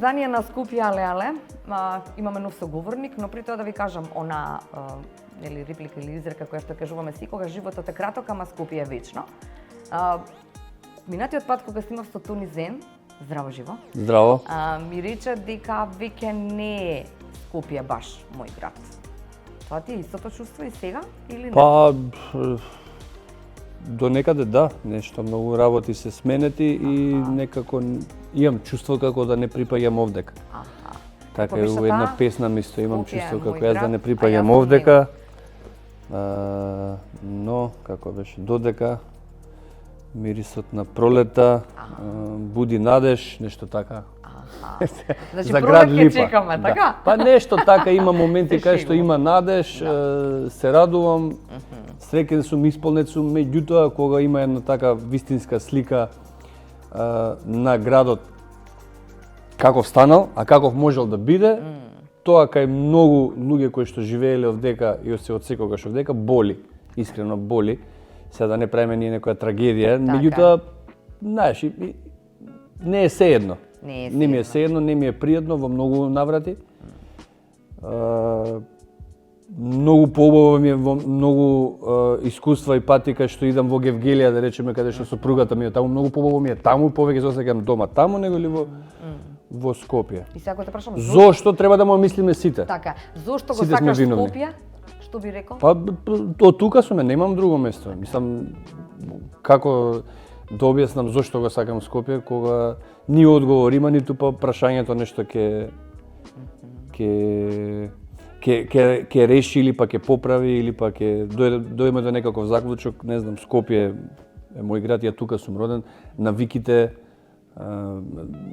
издание на Скопје але, имаме нов соговорник, но при тоа да ви кажам, она нели реплика или изрека која што кажуваме секогаш, животот е краток, ама Скопје е вечно. Минатиот пат кога снимав со Тони Зен, здраво живо. Здраво. Ми рече дека веќе не е Скопје баш мој град. Тоа ти е истото чувство и сега или не? Па до некаде да, нешто многу работи се сменети и некако имам чувство како да не припаѓам овдека. Така е, у една песна мисто имам чувство како јас да не припаѓам овдека. Но, како беше, додека мирисот на пролета, буди надеж, нешто така. Значи, за град Липа. Чекаме, така? Па нешто така, има моменти кај што има надеж, се радувам, среќен сум, исполнет сум, меѓутоа кога има една така вистинска слика на градот каков станал, а каков можел да биде, тоа кај многу луѓе кои што живееле овдека и се од секогаш овдека боли, искрено боли. Сега да не правиме ние некоја трагедија, меѓутоа, знаеш, не е сеедно. Не ми е сеедно, не ми е пријатно во многу наврати. Многу поубаво ми е во многу искуства и пати кај што идам во Гевгелија, да речеме, каде што сопругата ми е таму, многу поубаво ми е таму, повеќе се осеќам дома таму него ли во Скопје. И сега те прашам, зошто треба да му мислиме сите? Така, зошто го сакаш Скопје? Што би рекол? Па од тука сум, немам друго место. Мислам како да објаснам зошто го сакам Скопје, кога ни одговор има, ниту па прашањето нешто ќе реши или па ќе поправи или па ќе дојдеме до некаков заклучок, не знам, Скопје е мој град, ја тука сум роден, навиките,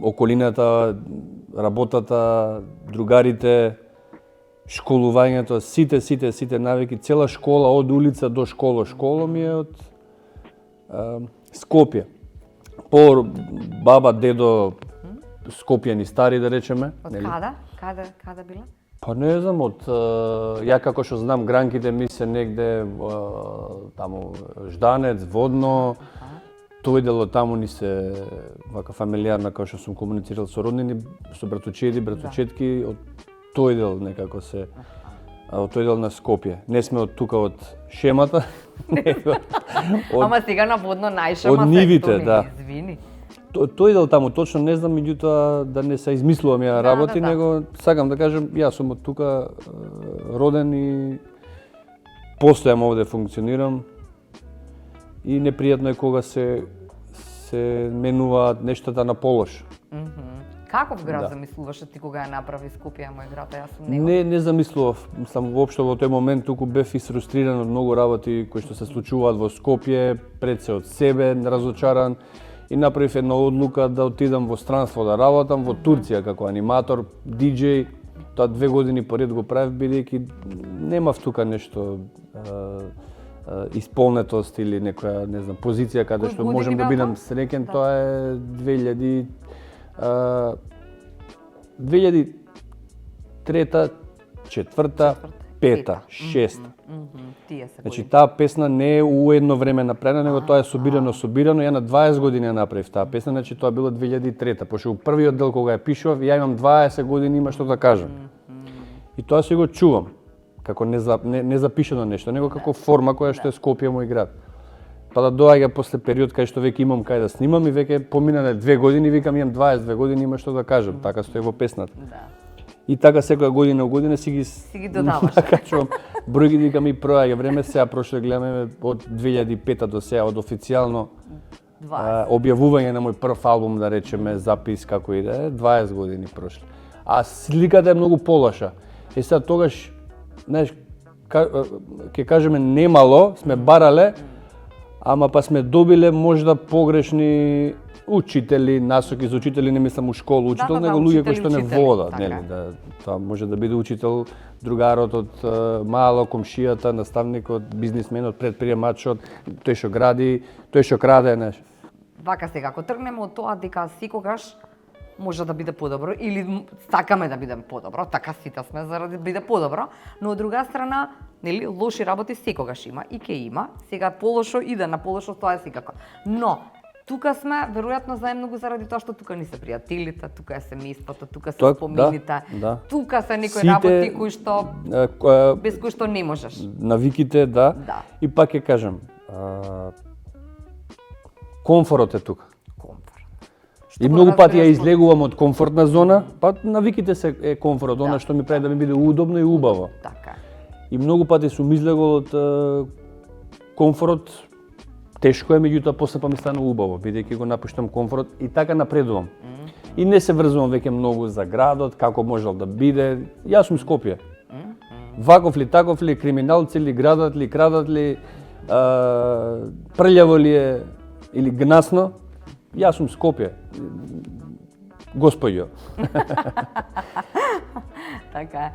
околината, работата, другарите, школувањето, сите навики, цела школа од улица до школа ми е од Скопје. По баба, дедо, скопјани стари да речеме. Од када? Када била? Па не знам, од ја како што знам гранките ми се негде таму Жданец, Водно. Тој дел од таму ни се вака фамилиарна, како што сум комуницирал со роднини, со братучеди, братучетки, од тој дел некако се од тој дел на Скопје. Не сме од тука од шемата. Ама сега на Водно најшема од нивите, да. Извини. Тој дел таму точно не знам, меѓутоа да не се измислувам ја работи, него сакам да кажам, јас сум од тука роден и постојам овде, функционирам. И непријатно е кога се менуваат нештата на полош. Каков град замислуваше ти кога ја направи Скопје, мој град, а јас сум него? Не замислував, сам воопшто во тој момент туку бев исфрустриран од многу работи кои што се случуваат во Скопје, пред се од себе, разочаран и направив една одлука да отидам во странство да работам во Турција како аниматор, диџеј. Тоа 2 години поред го правев бидејќи немав тука нешто исполнетост или некоја, не знам, позиција каде што можам да бидам среќен. Тоа е 2003, 2004, 2005, 2006. Значи таа песна не е уедно време направена, него тоа е собирано. Ја на 20 години ја направив таа песна, значи тоа било 2003. Пошто првиот дел кога ја пишував, ја имам 20 години, има што да кажам. И тоа си го чувам како не запишано нешто, него како форма која што е Скопје мој град. Па да доаѓа после период кај што веќе имам кај да снимам и веќе поминале 2 години, викам имам 22 години, има што да кажам, така стои во песната. И така секоја година си ги додаваш. Качувам бројки, викам и проаѓа време, сега прошле гледаме од 2005 до сега, од официјално објавување на мој прв албум, да речеме, запис како и да е, 20 години прошле. А сликата е многу полоша. И сега тогаш, знаеш, ќе кажеме немало, сме барале, ама па сме добиле можда погрешни учители, насоки за учители, не мислам у школа учител, него луѓе кои што не водат, нели, да тоа може да биде учител, другарот од мало, комшијата, наставникот, бизнисменот, предприемачот, тој што гради, тој што краде, нешто. Вака сега, ако тргнеме од тоа дека секогаш може да биде подобро или сакаме да биде подобро, така сите сме за да биде подобро, но од друга страна, нели, лоши работи секогаш има и ќе има. Сега полошо иде на полошо, тоа е секако. Но тука сме, веројатно заедно заради тоа што тука ни се пријателите, тука е семејството, тука се Так, спомените, да. тука се некои Сите, работи кои што без кои што не можеш. Навиките, да. Да. И пак ќе кажам, комфорот е тука. И многу пати ја излегувам од комфортна зона, па навиките се е комфорот, она што ми прави да ми биде удобно и убаво. Така. И многу пати сум излегол од комфорот, тешко е, меѓутоа после па ми стана убаво, бидејќи го напуштам комфорот и така напредувам. И не се врзувам веќе многу за градот, како можел да биде. Јас сум Скопје. Ваков ли, таков ли, криминалци ли, градат ли, крадат ли, прљаво ли е или гнасно, јас сум Скопје. Господјо. Така е.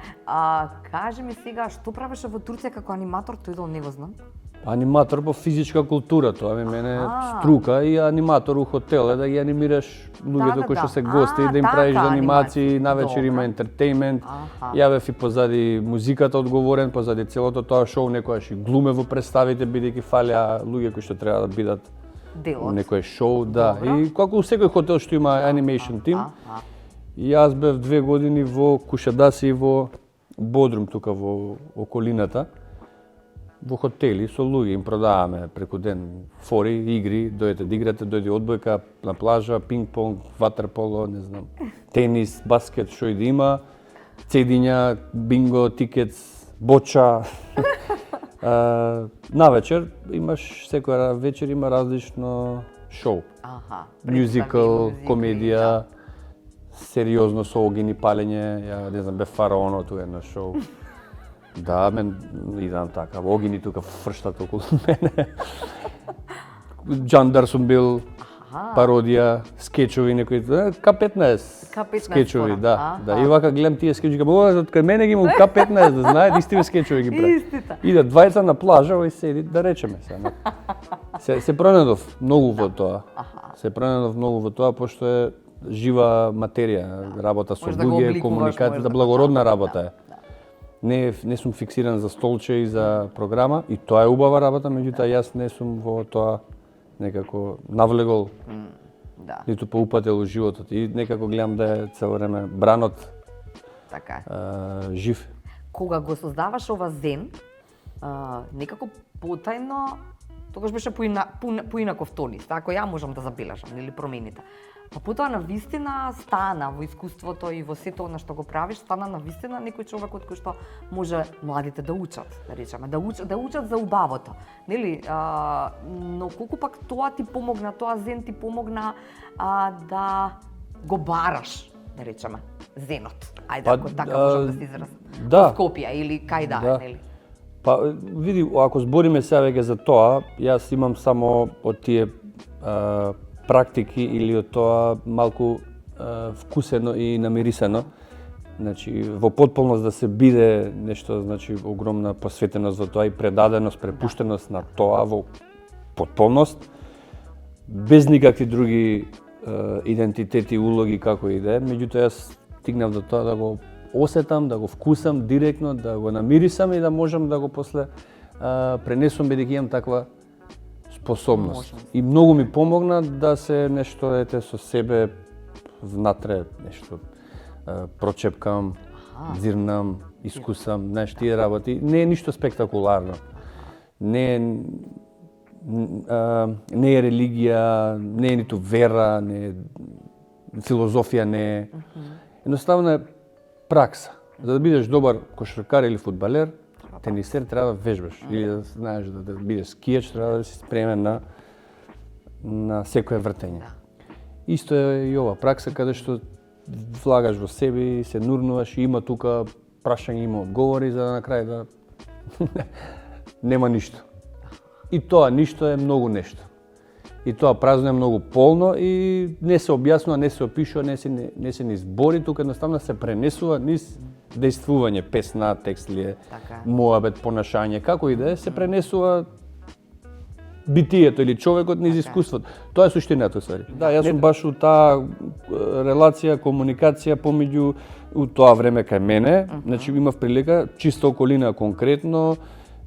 Кажи ми сега, што правеше во Турција како аниматор, тој да не го знам? Аниматор по физичка култура, тоа ми мене струка и аниматор у хотел е да ги анимираш луѓето кои што се гости, да им правиш анимации, навечер има ентертејмент. Ја бев и позади музиката одговорен, позади целото тоа шоу, некојаш и глуме во представите, бидејќи фалеа луѓе кои што треба да бидат во некој шоу, да. И како у секој хотел што има анимейшн тим. И јас бев 2 години во Кушадаси и во Бодрум, тука во околината. Во хотели со луѓе им продаваме преку ден фори, игри, дојдете да играте, дојде одбојка на плажа, пинг-понг, ватерполо, не знам, тенис, баскет, што и да има, цедиња, бинго, тикетс, боча. Навечер имаш, секоја вечер има различно шоу. Мюзикл, комедија, сериозно со огини палење, ја не знам, бе Фараонот у едно шоу. Да, мен идам така, огини тука фрштат околу мене. Џандар сум бил, пародија, скечови некои, К15 скечови, да. И вака гледам тие скечови, од кај мене ги има К15, да знаат, истиве скечови ги прави. Иде двајца на плажа, овој седи, да речеме се. Се пронедов многу во тоа. Се пронедов многу во тоа, пошто е жива материја, работа со луѓе, комуникација, да благородна работа е. Не сум фиксиран за столче и за програма, и тоа е убава работа, меѓутоа јас не сум во тоа некако навлегол, ниту поупател у животот, и некако гледам да е цело време бранот жив. Кога го создаваш ова Зен, некако потајно, тогаш беше поинаков тонис, ако ја можам да забележам, или промените. Па потоа на вистина стана во искуството и во сето она што го правиш, стана на вистина некој човек од кој што може младите да учат, да речеме, да учат за убавото. Нели? Но колку пак тоа ти помогна, тоа Зен ти помогна да го бараш, да речеме, Зенот. Ајде, ако така можам да се изразам. Да. Во Скопје или кај да, нели? Па види, ако збориме сега веќе за тоа, јас имам само од тие практики или од тоа малку вкусено и намирисано. Значи, во потполност да се биде нешто, значи, огромна посветеност во тоа и предаденост, препуштеност на тоа во потполност, без никакви други идентитети, улоги, како и да е. Меѓутоа, јас стигнав до тоа да го осетам, да го вкусам директно, да го намирисам и да можам да го после пренесувам, бидејќи имам таква способност. И многу ми помогна да се нешто со себе внатре, нешто прочепкам, зирнам, искусам, знаеш, тие работи. Не е ништо спектакуларно. Не е религија, не е ниту вера, не е филозофија, не е. Едноставно е пракса. За да бидеш добар кошаркар или фудбалер, тенисер треба да вежбаш, или да знаеш да бидеш скијач, треба да си спремен на секое вртење. Исто е и ова пракса каде што влагаш во себе и се нурнуваш, и има тука прашање, има одговори, за да на крај да нема ништо. И тоа ништо е многу нешто. И тоа празно е многу полно и не се објаснува, не се опишува, не се ни збори, тука едноставно се пренесува низ дејствување, песна, текст ли е, моабет, понашање, како и да е, се пренесува битието или човекот низ искуството. Тоа е суштината, ствари. Да, јас сум баш у таа релација, комуникација помеѓу у тоа време кај мене, значи имав прилика, чиста околина конкретно,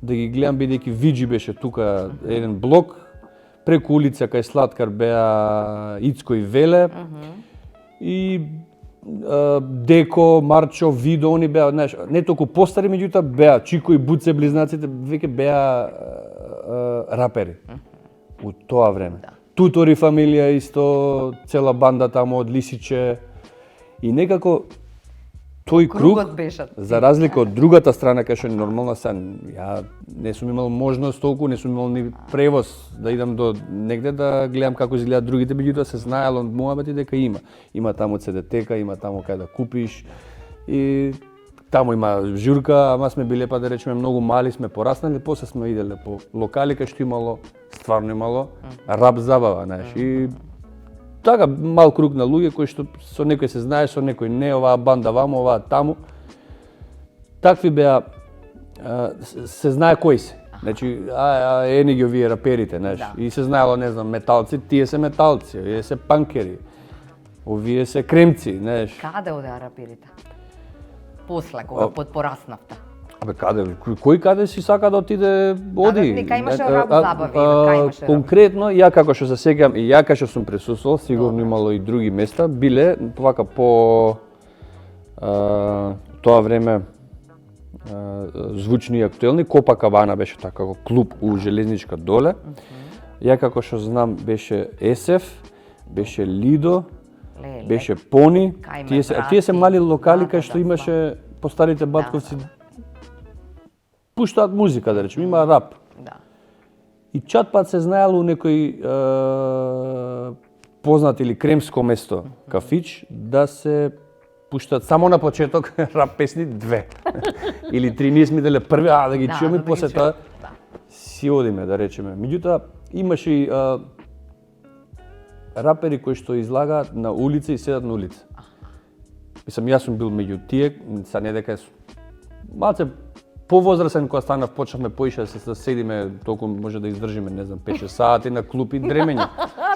да ги гледам, бидејќи Виджи беше тука еден блок, преку улица кај Слаткар беа Ицко и Веле. И Деко, Марчо, Видо, они беа, знаеш, не толку постари, меѓутоа беа Чико и Буце, близнаците, веќе беа рапери. У тоа време. Тутори фамилија исто, цела банда таму од Лисиче. И некако тој круг, за разлика од другата страна кај што е нормална сега, ја не сум имал можност толку, не сум имал ни превоз да идам до негде да гледам како изгледаат другите, меѓутоа се знаело од муабети дека има. Има таму ЦДТ-ка, има таму кај да купиш и таму има журка, ама сме биле па да речеме многу мали, сме пораснали, после сме иделе по локали кај што имало, стварно имало рап забава, знаеш. И така мал круг на луѓе кои што со некој се знае, со некој не, оваа банда ваму, оваа таму. Такви беа, се знае кои се. Значи, ени ги овие раперите, знаеш. И се знаело, не знам, металци, тие се металци, овие се панкери, овие се кремци, знаеш. Каде одеа раперите? После, кога пораснавте? Абе, каде? Кој каде си сака да отиде, оди. Нека имаше рап забави, нека имаше рап. Конкретно, ја како што се сеќавам и ја како што сум присуствувал, сигурно имало и други места, биле вака по тоа време звучни и актуелни. Копакабана беше така клуб у Железничка доле. Ја како што знам беше СФ, беше Лидо, беше Пони. Тие се мали локали кај што имаше по старите батковци пуштаат музика, да речем, има рап. И чат пат се знаело у некој познат или кремско место, кафич, да се пуштаат само на почеток рап песни 2 или 3, ние сме деле први, да ги чуеме и после тоа си одиме, да речеме. Меѓутоа, имаше и рапери кои што излагаат на улица и седат на улица. Мислам, јас сум бил меѓу тие, са не дека малце повозрасен кога станав, почнавме поише да се седиме, толку може да издржиме, не знам, 5-6 сати на клуб и дремење,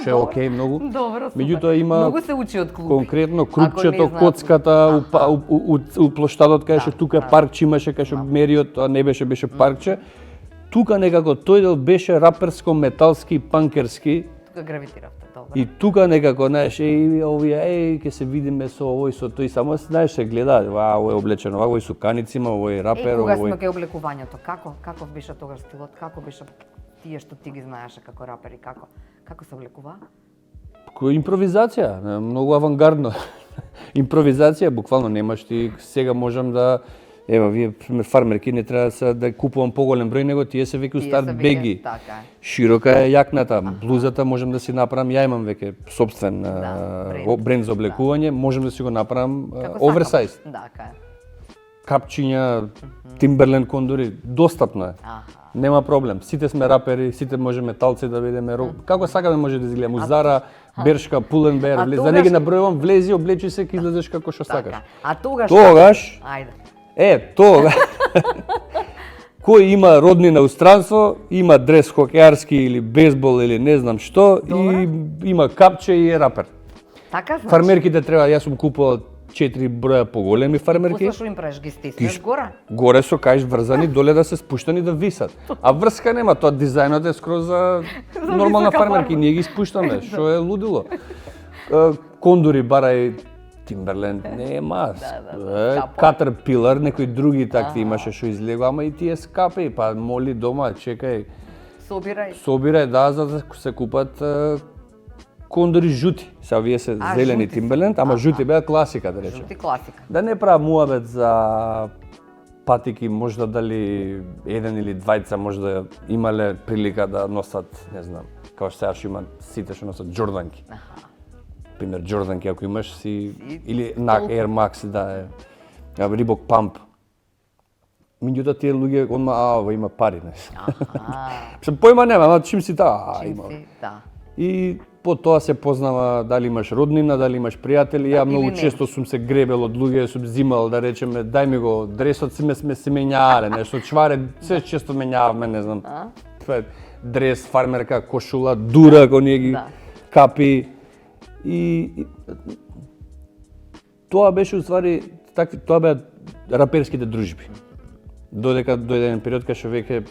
што е окей многу. Добро, супер. Меѓутоа има многу се учи од клуби. Конкретно крупчето, коцката, у плоштадот кај што тука паркче имаше, кај што мериот, а не беше паркче. Тука некако тој дел беше раперско, металски, панкерски. Тука гравитиравте, добро. И тука некако, знаеш, овие, ќе се видиме со овој, со тој, само знаеш, се гледа, овој е облечен овој со каницима, овој е рапер, кога овој. сме кај облекувањето, каков беше тогаш стилот, како беше тие што ти ги знаеше како рапери, како се облекува? Импровизација, многу авангардно. Импровизација, буквално немаш ти, сега можам да ева, вие фармерки не треба да купувам поголем број, него тие се веќе устар беги. Широка е јакната, блузата можам да си направам, ја имам веќе сопствен бренд за облекување, можам да си го направам оверсайз. Капчиња, Timberland кондори, достапно е. Нема проблем. Сите сме рапери, сите може металци да бидеме. Како сакаме може да изгледаме. Зара, Бершка, Пуленбер, за не ги набројувам, влези, облечи се, ки излезеш како што сакаш. А тогаш? Тогаш, кој има роднина у странство, има дрес хокеарски или бейсбол или не знам што, и има капче и е рапер. Така значи? Фармерките треба, јас сум купувал 4 броја поголеми фармерки. После што им правиш, ги стиснеш горе? Горе со каиш врзани, доле да се спуштани да висат. А врска нема, тоа дизајнот е скроз за нормална фармерки, ние ги спуштаме, што е лудило. Кондори барај Timberland нема, Caterpillar, некои други такви имаше што излегува, ама и тие скапи, па моли дома, чекај. Собирај, да, за да се купат кондори жути. Сега вие се зелени Timberland, ама жути беа класика, да речем. Жути класика. Да не правам муабет за патики, можда дали еден или двајца можда имале прилика да носат, не знам, како што сега имат сите што носат Джорданки. Пример, Джорданки, ако имаш си, или на Air Max, да, Reebok Pump. Меѓутоа тие луѓе, ова има пари, не. Појма нема, ама чим си има. И по тоа се познава дали имаш роднина, дали имаш пријатели. Ја многу често сум се гребел од луѓе, сум зимал, да речеме, дај ми го, дресот сме се менјаале, нешто, чваре, се често менјаваме, не знам. Дрес, фармерка, кошула, дура, ако ние ги капи. И тоа беше уствари, тоа беа раперските дружби. Додека дојде еден период кај што веќе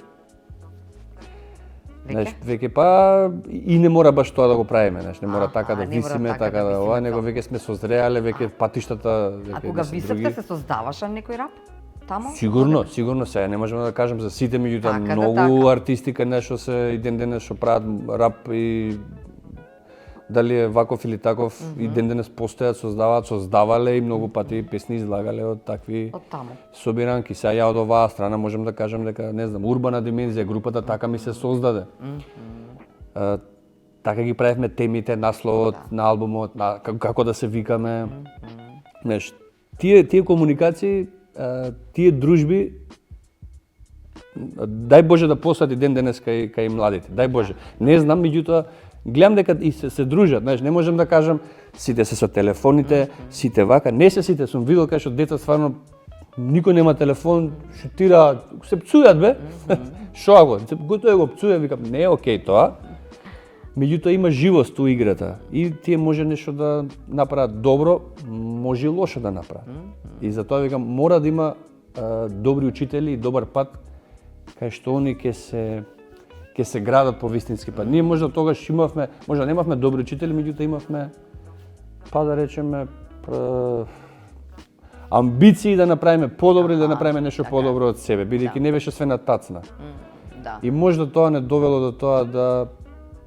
Знаеш, веќе па и не мора баш тоа да го правиме, знаеш, не мора така да не мора висиме, така така да да ова, висиме, него тоа. веќе сме созреале, веќе патиштата А веќе кога се висевте други. се создаваше некој рап? Тамо? Сигурно, сигурно сега не можеме да кажем за сите, меѓутоа Така да, многу така. артисти кај нас што се и ден денес што прават рап и дали е ваков или таков и ден денес постојат, создавале и многу пати песни излагале од такви Од таму. собиранки. Сега ја од оваа страна можам да кажам дека не знам, Урбана димензија, групата така ми се создаде. Така ги правевме темите, насловот на албумот, како да се викаме. Знаеш, тие комуникации, тие дружби, дај Боже да постат и ден денес кај младите. Дај Боже. Не знам, меѓутоа гледам дека и се дружат, знаеш, не можам да кажам сите се со телефоните, сите вака, не се сите, сум видел кај што деца стварно никој нема телефон, шутира, се пцујат бе. Шо ако? Готово го пцуја, викам, не е окей тоа. Меѓутоа има живост у играта и тие може нешто да направат добро, може и лошо да направат. И затоа викам мора да има добри учители и добар пат кај што они ќе се градат по вистински пат. Ние можда тогаш имавме, можда немавме добри учители, меѓутоа имавме па да речеме амбиции да направиме подобро и да направиме нешто подобро од себе, бидејќи не беше све на тацна. Да. И можда тоа не довело до тоа да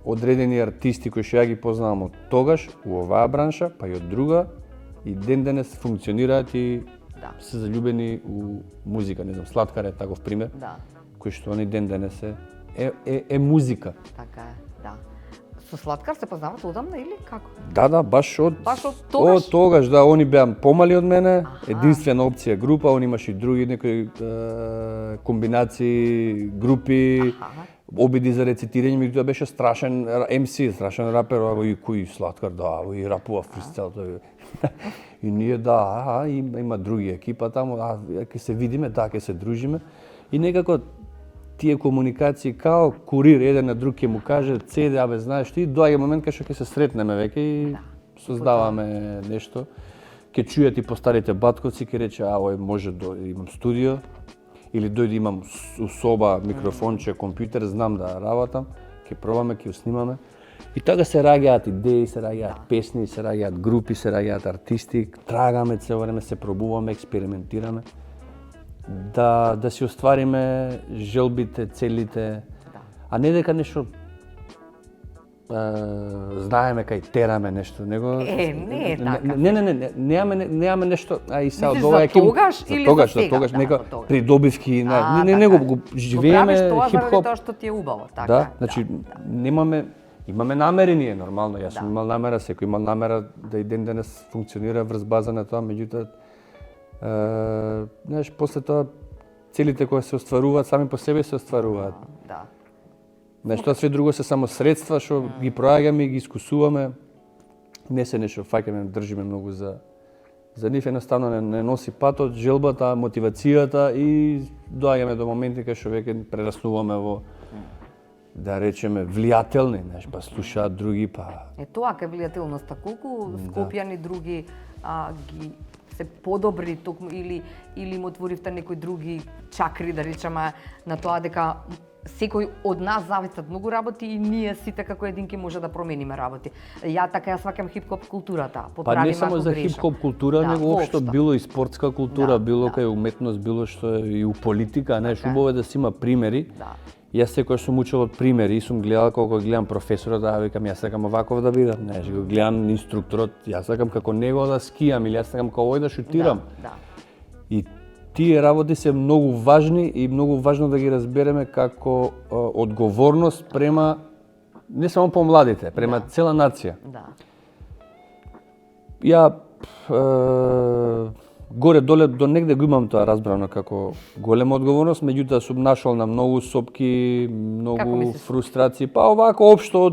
одредени артисти кои што ја ги познавам од тогаш у оваа бранша, па и од друга, и ден денес функционираат и се заљубени у музика, не знам, Слаткар е таков пример, кој што они ден денес е музика. Така е, да. Со Слаткар се познавате одамна или како? Да, баш од тогаш? Од тогаш, да, они беа помали од мене, единствена опција група, они имаше и други некои комбинации, групи, обиди за рецитирање, меѓутоа беше страшен MC, страшен рапер, и кој Слаткар, да, и рапува фристайл, и ние има други екипа таму, ќе се видиме, ќе се дружиме, и некако тие комуникации као курир еден на друг ќе му каже цеде, знаеш ти, доаѓа момент кај што ќе се сретнеме веќе и создаваме нешто. Ќе чујат и по старите батковци, ќе рече, овој може да имам студио, или дојде имам у соба микрофонче, компјутер, знам да работам, ќе пробаме, ќе снимаме. И така се раѓаат идеи, се раѓаат песни, се раѓаат групи, се раѓаат артисти, трагаме цело време, се пробуваме, експериментираме. Да си оствариме желбите, целите, а не дека нешто знаеме кај тераме нешто, него не е така. Немаме нешто, и сега од ова ова е тогаш или за сега? тогаш нека придобивки, не го живееме хип-хоп. Го тоа што ти е убаво, така. Да, значи имаме намери ние нормално, јас сум имал намера, секој имал намера да и ден денес функционира врз база на тоа, меѓутоа знаеш, после тоа целите кои се остваруваат сами по себе се остваруваат. Да. Знаеш, тоа све друго се само средства што ги проаѓаме, ги искусуваме. Не се нешто фаќаме, држиме многу за нив, едноставно не носи патот, желбата, мотивацијата и доаѓаме до моменти кај што веќе прераснуваме во да речеме влијателни, знаеш, па слушаат други, па Тоа кај влијателноста, колку Скопјани други ги се подобри токму или му отворивте некои други чакри, да речеме, на тоа дека секој од нас зависат многу работи и ние сите како единки може да промениме работи. Ја сваќам хип-хоп културата. Па не само за хип-хоп култура, него општо било и спортска култура, било кај уметност, било што и у политика, знаеш, убаво е да си има примери. Јас секој сум учел од примери и сум гледал кога гледам професорот, викам јас сакам оваков да бидам, знаеш, го гледам инструкторот, јас сакам како него да скијам или јас сакам како овој да шутирам. И тие работи се многу важни и многу важно да ги разбереме како одговорност према не само помладите, према цела нација. Ја горе-доле до негде го имам тоа разбрано како голема одговорност, меѓутоа сум нашол на многу сопки, многу фрустрации, па овако општо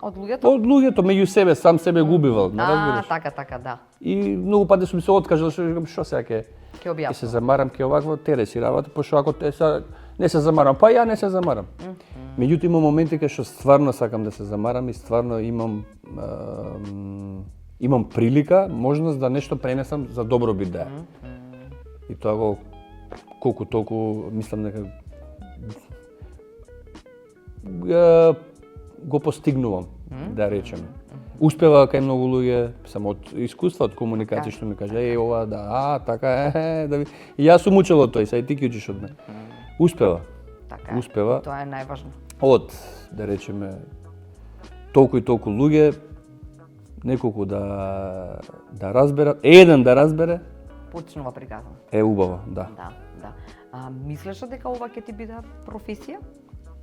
од луѓето? Од луѓето, меѓу себе, сам себе губивал, не разбираш? Така, да. И многу пати сум се откажал, што сега ќе се замарам, ќе овакво тере си работа, пошто ако не се замарам, па ја не се замарам. Меѓутоа има моменти кај што стварно сакам да се замарам и стварно имам прилика, можност да нешто пренесам за добробит да е. И тоа го колку толку мислам дека го постигнувам, да речеме. Успева кај многу луѓе, само од искуство, од комуникација, што ми каже, ова, да, така да. И јас сум учел од тој, сај ти ќе учиш од мене. Успева. Така Успева. Тоа е најважно. Од, да речеме, толку и толку луѓе, неколку да разберат, еден да разбере, Почнува приказано. е убаво, да. Да. Мислеше дека ова ќе ти биде професија?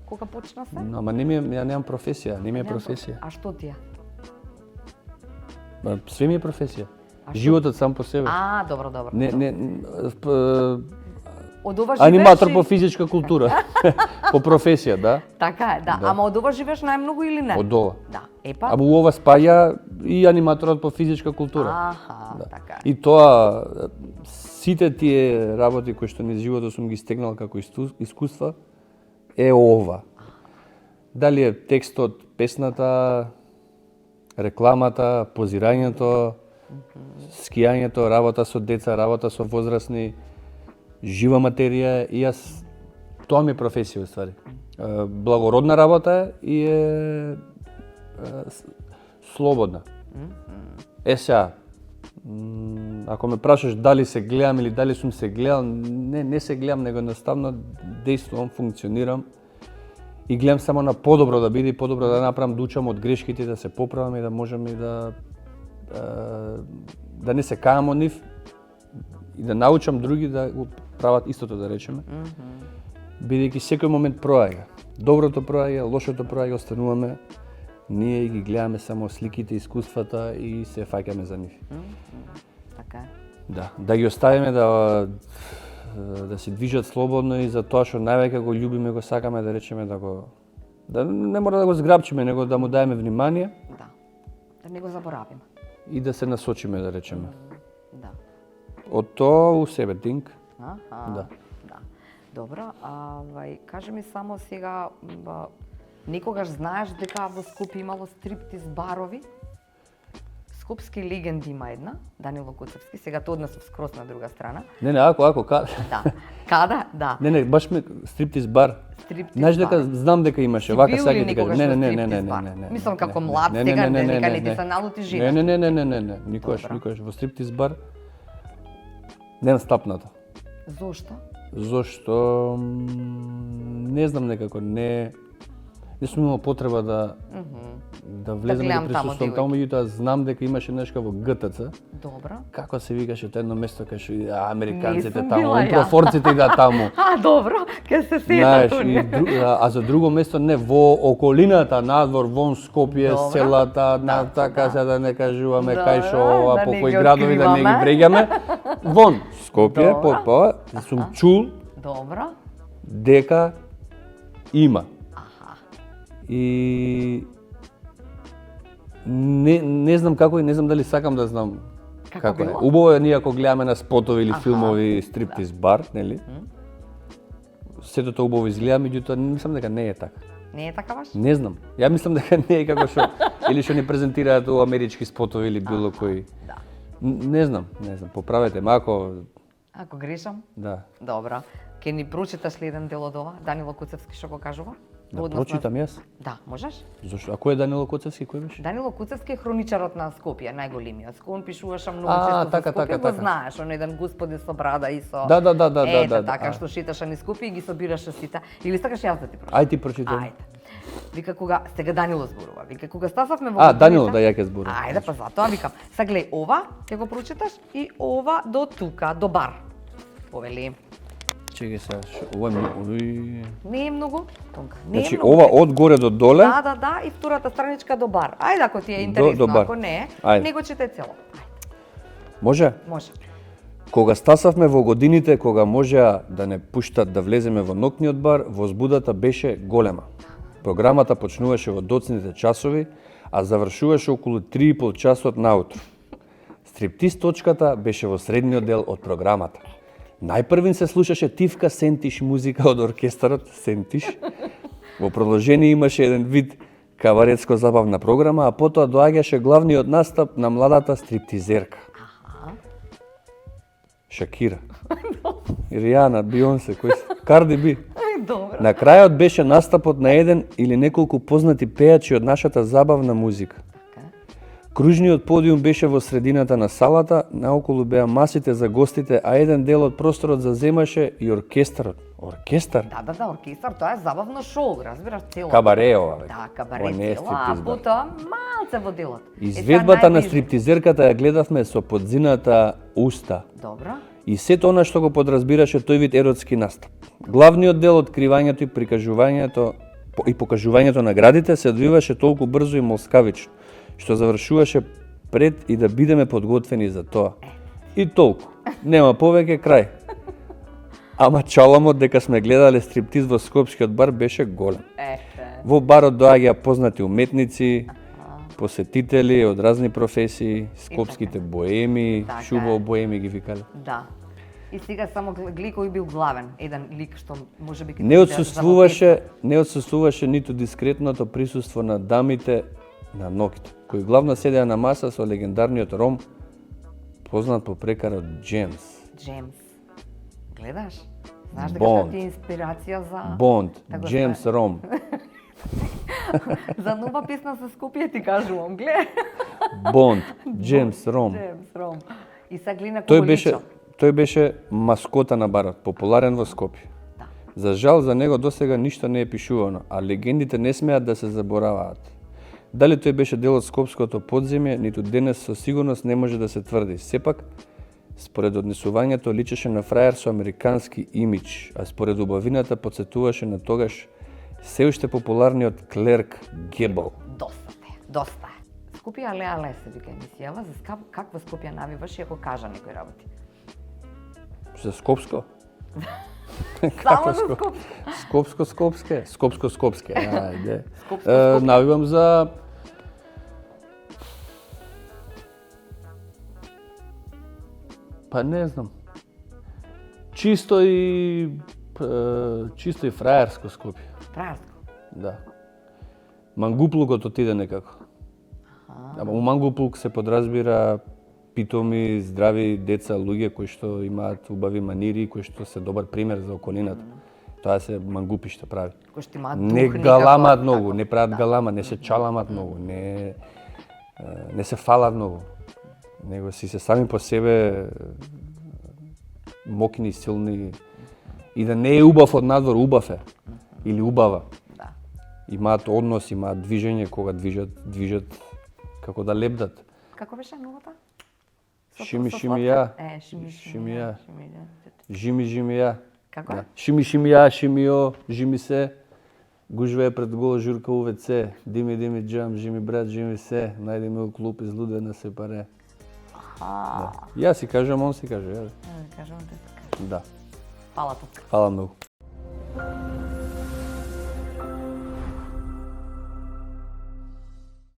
Кога почна се? Но, ама ја немам професија, не ми е професија. А што ти е? Све ми е професија. А што? Животот сам по себе. Добро. Од ова живееш Аниматор по физичка култура. По професија, да. Така е, да. Ама од ова живееш најмногу или не? Од ова. Да. Епа. А во ова спаѓа и аниматорот по физичка култура. Така е. И тоа, сите тие работи кои што низ животот сум ги стегнал како искуства, е ова. Дали е текстот, песната, рекламата, позирањето, скијањето, работа со деца, работа со возрастни, жива материја, и јас, тоа ми е професија, уствари. Благородна работа е и е слободна. Сега, ако ме прашаш дали се гледам или дали сум се гледал, не се гледам, него едноставно действувам, функционирам и гледам само на подобро да биде, подобро да направам, да учам од грешките, да се поправам и да можам и да не се кајам од нив и да научам други да го прават истото, да речеме. Бидејќи секој момент проаѓа. Доброто проаѓа, лошото проаѓа, остануваме ние и ги гледаме само сликите, искуствата и се фаќаме за нив. Така е. Да ги оставиме да се движат слободно и за тоа што највеќе го љубиме, го сакаме, да речеме да не мора да го зграбчиме, него да му даеме внимание. Да не го заборавиме. И да се насочиме, да речеме. Да. Од тоа у себе, Динк. Да. Добро, кажи ми само сега, некогаш знаеш дека во Скопје имало стриптиз барови? Скопски легенди има една, Данило Куцевски, сега тоа однесов скрос на друга страна. Ако, каде? Да. Каде? Да. Не, баш ме стриптиз бар. Знаеш дека знам дека имаше, вака сега ти кажам. Не. Мислам како млад, сега дека не ти се налути жена. Не, никогаш во стриптиз бар не настапната. Зошто? Зошто не знам, некако не сум имал потреба да влезам и да присуствувам таму, меѓутоа знам дека имаше нешто во ГТЦ. Добро. Како се викаше тоа едно место кај што американците таму, профорците да таму. Добро, ќе се сетам тука. А за друго место не, во околината, надвор, вон Скопје, селата, така се да не кажуваме кај што по кои градови да не ги вреѓаме. Вон Скопје, сум чул дека има. И не знам како и не знам дали сакам да знам како е. Убаво е ние ако гледаме на спотови или филмови стриптиз бар, нели? Сето тоа убаво изгледа, меѓутоа мислам дека не е така. Не е така баш? Не знам. Ја мислам дека не е како што или што ни презентираат у амерички спотови или било кои. Не знам, поправете ме ако грешам? Да. Добро. Ке ни прочиташ ли еден дел од ова? Данило Куцевски што го кажува? Да прочитам јас? Да, можеш? Зошто? А кој е Данило Куцевски, кој беше? Данило Куцевски е хроничарот на Скопје, најголемиот. Он пишуваше многу често за Скопје, го знаеш, он еден господин со брада и со... Да. Така што шеташе низ Скопје и ги собираше сите. Или сакаш јас да ти прочитам? Ајде ти прочитам. Ајде. Вика кога сега Данило зборува. Вика кога стасавме во Данило да ја ќе зборува. Ајде па затоа викам. Сега глеј ова, ќе го прочиташ и ова до тука, до бар. Повели. Чекај сега, ова не е многу тонка. Значи ова од горе до доле? Да, и втората страничка до бар. Ајде ако ти е интересно, ако не, не го читай цело. Може? Може. Кога стасавме во годините кога можеа да не пуштат да влеземе во ноќниот бар, возбудата беше голема. Програмата почнуваше во доцните часови, а завршуваше околу 3,5 часот наутро. Стриптиз точката беше во средниот дел од програмата. Најпрвин се слушаше тивка сентиш музика од оркестарот Сентиш. Во продолжение имаше еден вид каваретско забавна програма, а потоа доаѓаше главниот настап на младата стриптизерка. Шакира. Ријана, Бионсе, Карди Би. Добро. На крајот беше настапот на еден или неколку познати пејачи од нашата забавна музика. Кружниот подиум беше во средината на салата, наоколу беа масите за гостите, а еден дел од просторот заземаше и оркестарот. Оркестар? Да, оркестар, тоа е забавно шоу, разбираш, цело. Кабаре ова, бе. Да, Ова кабаре не е цело, а стриптиз, бе. потоа малце во делот. Изведбата на стриптизерката ја гледавме со подзината уста. Добро. И сето она што го подразбираше тој вид еротски настап. Главниот дел откривањето и прикажувањето и покажувањето на градите се одвиваше толку брзо и молскавично, што завршуваше пред и да бидеме подготвени за тоа. И толку. Нема повеќе крај. Ама чаламот дека сме гледале стриптиз во скопскиот бар беше голем. Во барот доаѓаа познати уметници, посетители од разни професии, скопските боеми, шубаво боеми ги викале. Да. И сега само гледа кој бил главен, еден лик што можеби Не отсуствуваше ниту дискретното присуство на дамите на ноќта, кои главно седеа на маса со легендарниот ром, познат по прекарот Джемс. Джемс. Гледаш? Знаеш дека Бонд. тоа ти е инспирација за... Бонд, Така Джемс се- Ром. За нова песна за Скопје ти кажувам, гледа. Бонд, Джемс Ром. Джемс Ром. И сега глина Тој беше маскота на барот, популарен во Скопје. Да. За жал за него досега ништо не е пишувано, а легендите не смеат да се забораваат. Дали тој беше дел од скопското подземје, ниту денес со сигурност не може да се тврди. Сепак, според однесувањето личеше на фрајер со американски имидж, а според убавината подсетуваше на тогаш се уште популарниот клерк Гебел. Доста е. Скопје але се вика емисијава, за каква Скопје навиваш и ако кажа некој работи. За Скопско? Само за Скопско. Скопске? Скопско-скопске, ајде. Скопско-скопске. Навивам за... Па не знам. Чисто и фраерско Скопје. Фраерско. Да. Мангуплукот отиде некако. Ама у Мангуплук се подразбира питоми, здрави деца, луѓе кои што имаат убави манири, кои што се добар пример за околината. Тоа се мангупишта прави. Кој што имаат дух Не некако, галамат многу, така. не прават галама, не се чаламат многу, не се фалат многу. Него си се сами по себе мокни, силни и да не е убав од надвор, убав е. Или убава. Да. Имаат однос, имаат движење кога движат како да лепдат. Како беше новата? Шими шимија. Шимија. Жими жимија. Како? Да. Шими шимија, шимио, жими се. Гужва е пред гол журка УВЦ. Дими джам, жими брат, жими се. Најди ме у клуб излудена се паре. Да. Јас си кажам, он си каже, јаде. Кажувам те така. Да. Фала ти. Фала многу.